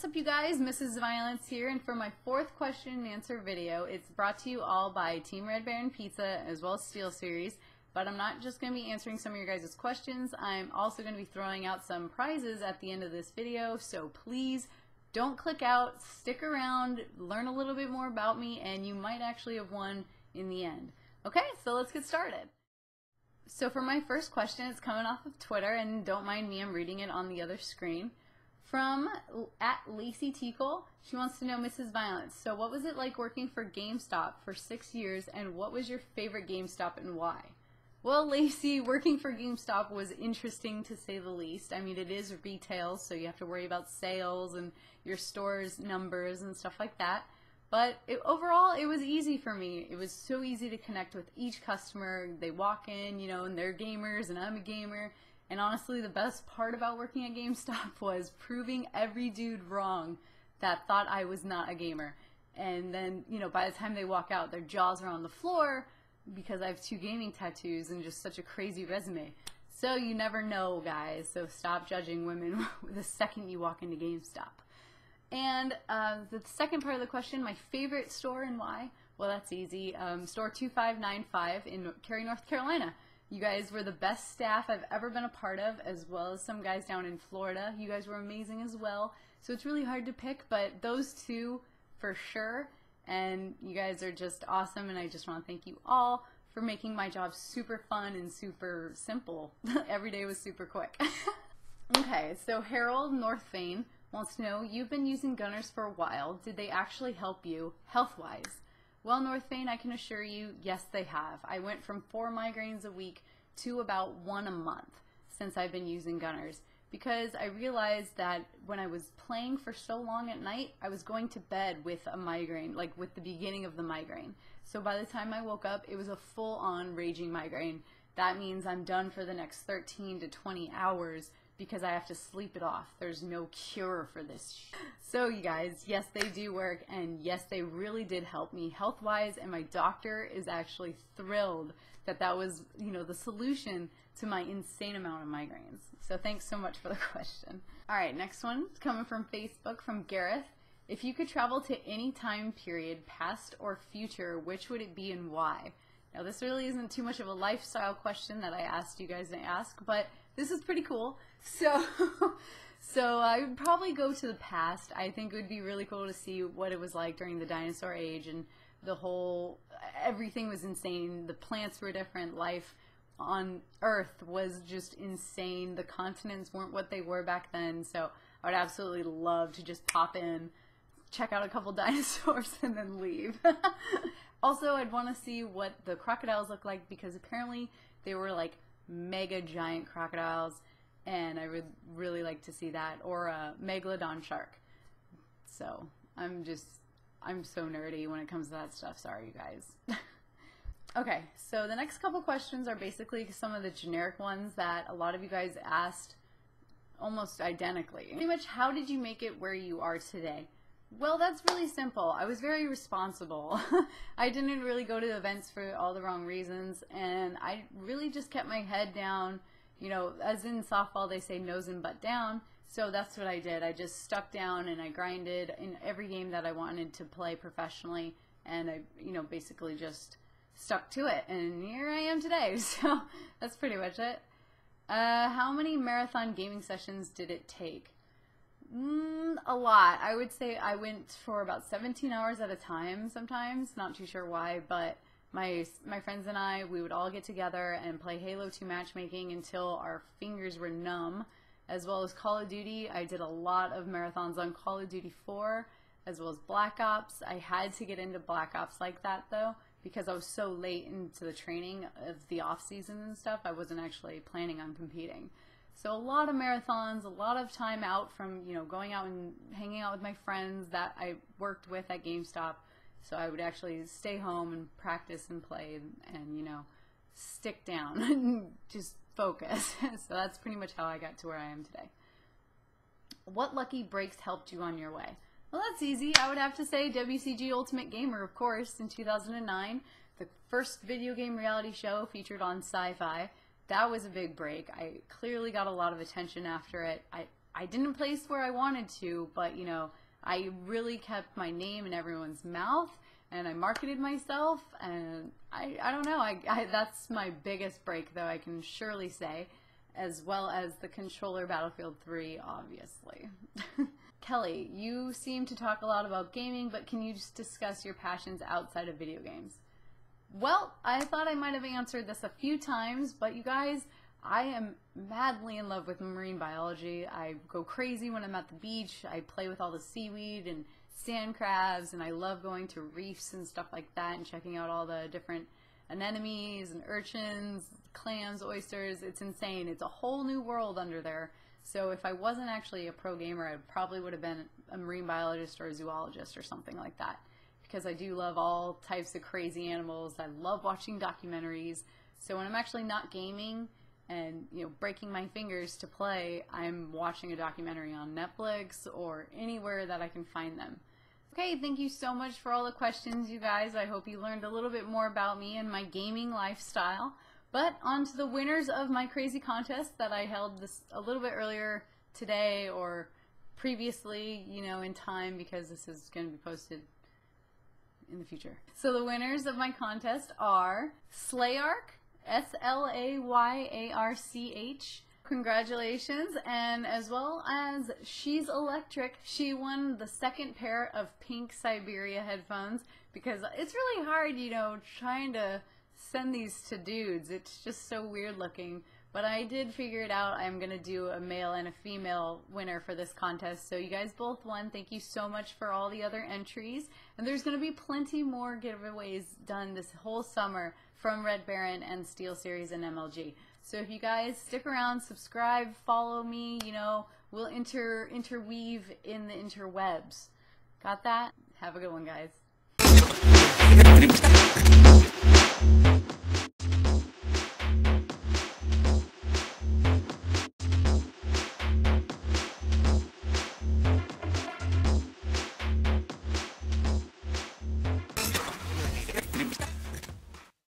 What's up, you guys? MrsViolence here, and for my fourth question and answer video, it's brought to you all by TeamRedBaron Pizza as well as SteelSeries. But I'm not just going to be answering some of your guys' questions. I'm also going to be throwing out some prizes at the end of this video, so please don't click out, stick around, learn a little bit more about me, and you might actually have won in the end. Okay, so let's get started. So for my first question, it's coming off of Twitter, and don't mind me, I'm reading it on the other screen. From @LaceyTickle, she wants to know, MrsViolence, so what was it like working for GameStop for 6 years, and what was your favorite GameStop and why? Well, Lacey, working for GameStop was interesting to say the least. I mean, it is retail, so you have to worry about sales and your store's numbers and stuff like that. But overall, it was easy for me. It was so easy to connect with each customer. They walk in, you know, and they're gamers, and I'm a gamer. And honestly, the best part about working at GameStop was proving every dude wrong that thought I was not a gamer. And then, you know, by the time they walk out, their jaws are on the floor because I have 2 gaming tattoos and just such a crazy resume. So you never know, guys. So stop judging women the second you walk into GameStop. And the second part of the question, my favorite store and why? Well, that's easy. Store 2595 in Cary, North Carolina. You guys were the best staff I've ever been a part of, as well as some guys down in Florida. You guys were amazing as well. So it's really hard to pick, but those two for sure. And you guys are just awesome, and I just want to thank you all for making my job super fun and super simple. Every day was super quick. Okay, so Harold Northfane wants to know, you've been using gunners for a while. Did they actually help you health-wise? Well, Northfane, I can assure you, yes, they have. I went from 4 migraines a week to about 1 a month since I've been using gunners, because I realized that when I was playing for so long at night, I was going to bed with a migraine, like with the beginning of the migraine. So by the time I woke up, it was a full-on raging migraine. That means I'm done for the next 13 to 20 hours because I have to sleep it off. There's no cure for this. So you guys, yes, they do work, and yes, they really did help me health-wise, and my doctor is actually thrilled that that was, you know, the solution to my insane amount of migraines. So thanks so much for the question. All right, next one is coming from Facebook from Gareth. If you could travel to any time period, past or future, which would it be and why? Now, this really isn't too much of a lifestyle question that I asked you guys to ask, but this is pretty cool. So I would probably go to the past. I think it would be really cool to see what it was like during the dinosaur age, and the whole, everything was insane. The plants were different. Life on Earth was just insane. The continents weren't what they were back then, so I would absolutely love to just pop in, check out a couple dinosaurs, and then leave. Also, I'd want to see what the crocodiles look like, because apparently they were like mega giant crocodiles, and I would really like to see that, or a megalodon shark. So I'm so nerdy when it comes to that stuff. Sorry, you guys. Okay, so the next couple questions are basically some of the generic ones that a lot of you guys asked almost identically. Pretty much, how did you make it where you are today? Well, that's really simple. I was very responsible. I didn't really go to events for all the wrong reasons, and I really just kept my head down. You know, as in softball, they say nose and butt down. So that's what I did. I just stuck down and I grinded in every game that I wanted to play professionally, and I, you know, basically just stuck to it, and here I am today. So that's pretty much it. How many marathon gaming sessions did it take? A lot. I would say I went for about 17 hours at a time sometimes. Not too sure why, but my friends and I, we would all get together and play Halo 2 matchmaking until our fingers were numb, as well as Call of Duty. I did a lot of marathons on Call of Duty 4, as well as Black Ops. I had to get into Black Ops like that, though, because I was so late into the training of the off-season and stuff. I wasn't actually planning on competing. So a lot of marathons, a lot of time out from, you know, going out and hanging out with my friends that I worked with at GameStop. So I would actually stay home and practice and play and you know, stick down and just focus. So that's pretty much how I got to where I am today. What lucky breaks helped you on your way? Well, that's easy. I would have to say WCG Ultimate Gamer, of course, in 2009. The first video game reality show featured on Sci-Fi. That was a big break. I clearly got a lot of attention after it. I didn't place where I wanted to, but you know, I really kept my name in everyone's mouth, and I marketed myself, and I don't know, that's my biggest break, though, I can surely say, as well as the controller Battlefield 3, obviously. Kelley, you seem to talk a lot about gaming, but can you just discuss your passions outside of video games? Well, I thought I might have answered this a few times, but you guys, I am madly in love with marine biology. I go crazy when I'm at the beach. I play with all the seaweed and sand crabs, and I love going to reefs and stuff like that and checking out all the different anemones and urchins, clams, oysters. It's insane. It's a whole new world under there. So if I wasn't actually a pro gamer, I probably would have been a marine biologist or a zoologist or something like that, because I do love all types of crazy animals. I love watching documentaries. So when I'm actually not gaming and, you know, breaking my fingers to play, I'm watching a documentary on Netflix or anywhere that I can find them. Okay, thank you so much for all the questions, you guys. I hope you learned a little bit more about me and my gaming lifestyle. But on to the winners of my crazy contest that I held this a little bit earlier today, or previously, you know, in time, because this is going to be posted in the future. So the winners of my contest are Slayarch, SLAYARCH. Congratulations, and as well as She's Electric. She won the second pair of pink Siberia headphones, because it's really hard, you know, trying to send these to dudes. It's just so weird looking. But I did figure it out. I'm going to do a male and a female winner for this contest. So you guys both won. Thank you so much for all the other entries. And there's going to be plenty more giveaways done this whole summer from Red Baron and SteelSeries and MLG. So if you guys stick around, subscribe, follow me, you know, we'll interweave in the interwebs. Got that? Have a good one, guys.